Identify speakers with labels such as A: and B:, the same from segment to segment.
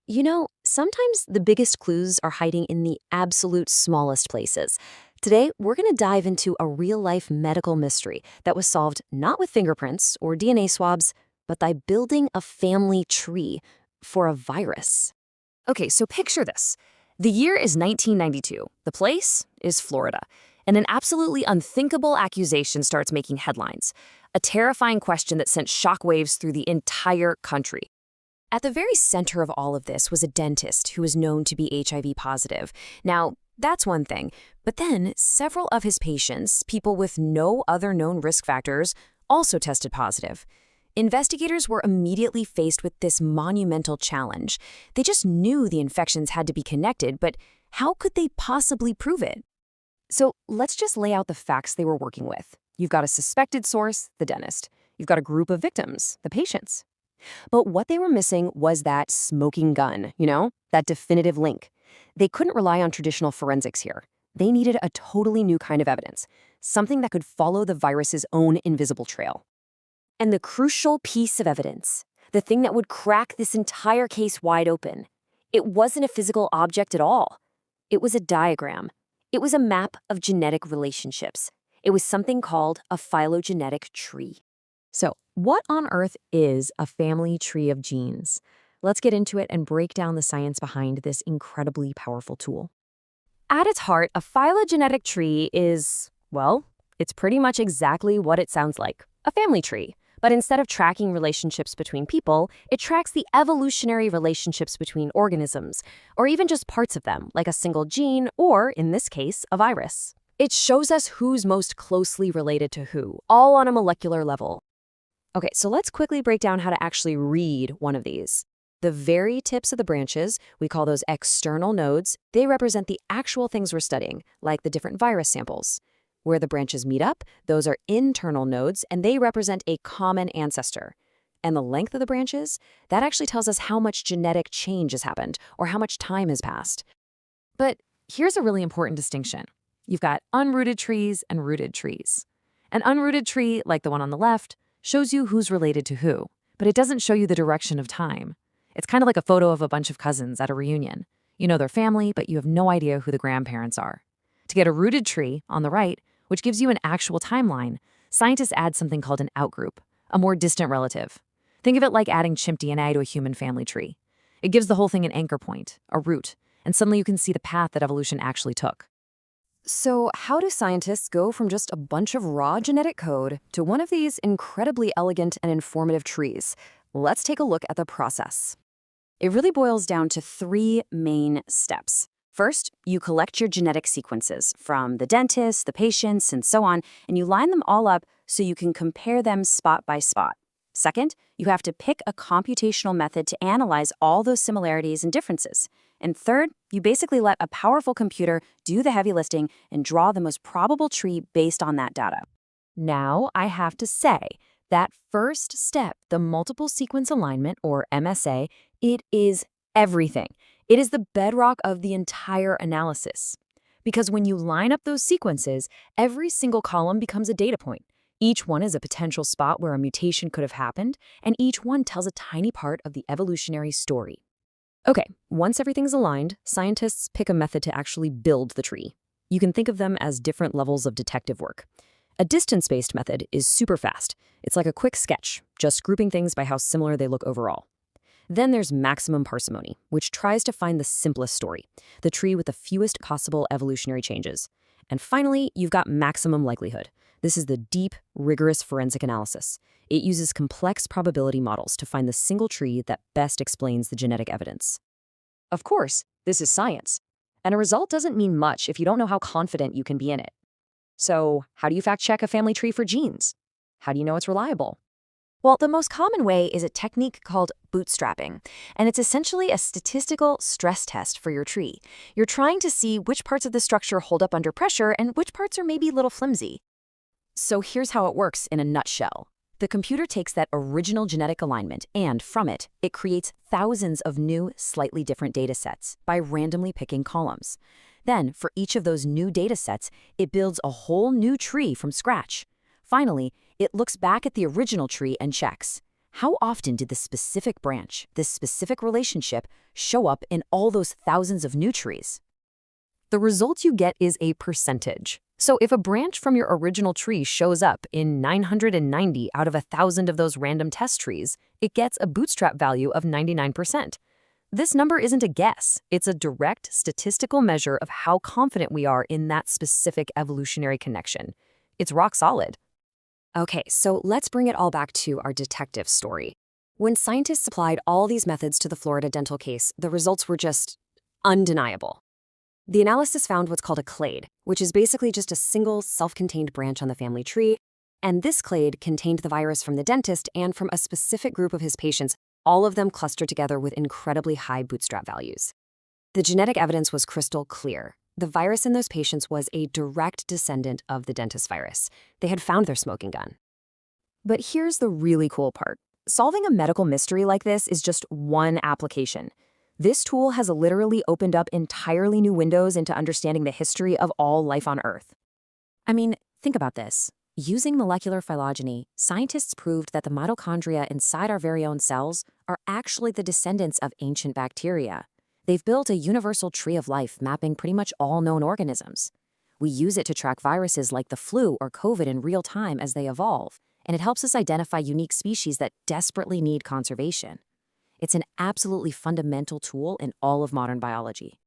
A: Sometimes the biggest clues are hiding in the absolute smallest places. Today, we're going to dive into a real-life medical mystery that was solved not with fingerprints or DNA swabs, but by building a family tree for a virus. Okay, so picture this. The year is 1992. The place is Florida. And an absolutely unthinkable accusation starts making headlines. A terrifying question that sent shockwaves through the entire country. At the very center of all of this was a dentist who was known to be HIV positive. Now, that's one thing, but then several of his patients, people with no other known risk factors, also tested positive. Investigators were immediately faced with this monumental challenge. They just knew the infections had to be connected, but how could they possibly prove it? So let's just lay out the facts they were working with. You've got a suspected source, the dentist. You've got a group of victims, the patients. But what they were missing was that smoking gun, that definitive link. They couldn't rely on traditional forensics here. They needed a totally new kind of evidence, something that could follow the virus's own invisible trail. And the crucial piece of evidence, the thing that would crack this entire case wide open, it wasn't a physical object at all. It was a diagram. It was a map of genetic relationships. It was something called a phylogenetic tree. So, what on earth is a family tree of genes? Let's get into it and break down the science behind this incredibly powerful tool. At its heart, a phylogenetic tree is, well, it's pretty much exactly what it sounds like, a family tree. But instead of tracking relationships between people, it tracks the evolutionary relationships between organisms, or even just parts of them, like a single gene, or, in this case, a virus. It shows us who's most closely related to who, all on a molecular level. Okay, so let's quickly break down how to actually read one of these. The very tips of the branches, we call those external nodes, they represent the actual things we're studying, like the different virus samples. Where the branches meet up, those are internal nodes, and they represent a common ancestor. And the length of the branches, that actually tells us how much genetic change has happened, or how much time has passed. But here's a really important distinction. You've got unrooted trees and rooted trees. An unrooted tree, like the one on the left, shows you who's related to who, but it doesn't show you the direction of time. It's kind of like a photo of a bunch of cousins at a reunion. You know their family, but you have no idea who the grandparents are. To get a rooted tree, on the right, which gives you an actual timeline, scientists add something called an outgroup, a more distant relative. Think of it like adding chimp DNA to a human family tree. It gives the whole thing an anchor point, a root, and suddenly you can see the path that evolution actually took. So how do scientists go from just a bunch of raw genetic code to one of these incredibly elegant and informative trees? Let's take a look at the process. It really boils down to three main steps. First, you collect your genetic sequences from the dentist, the patients, and so on, and you line them all up so you can compare them spot by spot. Second, you have to pick a computational method to analyze all those similarities and differences. And third, you basically let a powerful computer do the heavy lifting and draw the most probable tree based on that data. Now, I have to say, that first step, the multiple sequence alignment, or MSA, it is everything. It is the bedrock of the entire analysis. Because when you line up those sequences, every single column becomes a data point. Each one is a potential spot where a mutation could have happened, and each one tells a tiny part of the evolutionary story. Okay, once everything's aligned, scientists pick a method to actually build the tree. You can think of them as different levels of detective work. A distance-based method is super fast. It's like a quick sketch, just grouping things by how similar they look overall. Then there's maximum parsimony, which tries to find the simplest story, the tree with the fewest possible evolutionary changes. And finally, you've got maximum likelihood. This is the deep, rigorous forensic analysis. It uses complex probability models to find the single tree that best explains the genetic evidence. Of course, this is science, and a result doesn't mean much if you don't know how confident you can be in it. So, how do you fact-check a family tree for genes? How do you know it's reliable? Well, the most common way is a technique called bootstrapping, and it's essentially a statistical stress test for your tree. You're trying to see which parts of the structure hold up under pressure and which parts are maybe a little flimsy. So here's how it works in a nutshell. The computer takes that original genetic alignment and, from it, it creates thousands of new, slightly different data sets by randomly picking columns. Then, for each of those new data sets, it builds a whole new tree from scratch. Finally, it looks back at the original tree and checks. How often did this specific branch, this specific relationship, show up in all those thousands of new trees? The result you get is a percentage. So if a branch from your original tree shows up in 990 out of 1,000 of those random test trees, it gets a bootstrap value of 99%. This number isn't a guess. It's a direct statistical measure of how confident we are in that specific evolutionary connection. It's rock solid. Okay, so let's bring it all back to our detective story. When scientists applied all these methods to the Florida dental case, the results were just undeniable. The analysis found what's called a clade, which is basically just a single self-contained branch on the family tree, and this clade contained the virus from the dentist and from a specific group of his patients, all of them clustered together with incredibly high bootstrap values. The genetic evidence was crystal clear. The virus in those patients was a direct descendant of the dentist virus. They had found their smoking gun. But here's the really cool part. Solving a medical mystery like this is just one application. This tool has literally opened up entirely new windows into understanding the history of all life on Earth. I mean, think about this. Using molecular phylogeny, scientists proved that the mitochondria inside our very own cells are actually the descendants of ancient bacteria. They've built a universal tree of life mapping pretty much all known organisms. We use it to track viruses like the flu or COVID in real time as they evolve, and it helps us identify unique species that desperately need conservation. It's an absolutely fundamental tool in all of modern biology.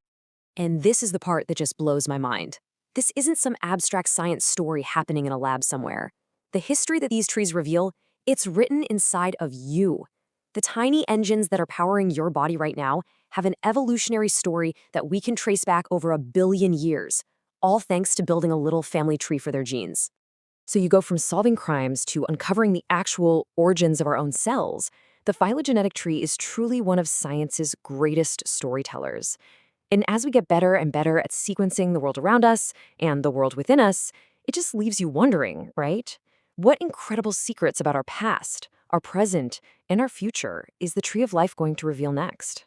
A: And this is the part that just blows my mind. This isn't some abstract science story happening in a lab somewhere. The history that these trees reveal, it's written inside of you. The tiny engines that are powering your body right now have an evolutionary story that we can trace back over 1 billion years, all thanks to building a little family tree for their genes. So you go from solving crimes to uncovering the actual origins of our own cells. The phylogenetic tree is truly one of science's greatest storytellers. And as we get better and better at sequencing the world around us and the world within us, it just leaves you wondering, right? What incredible secrets about our past, our present, and our future is the tree of life going to reveal next?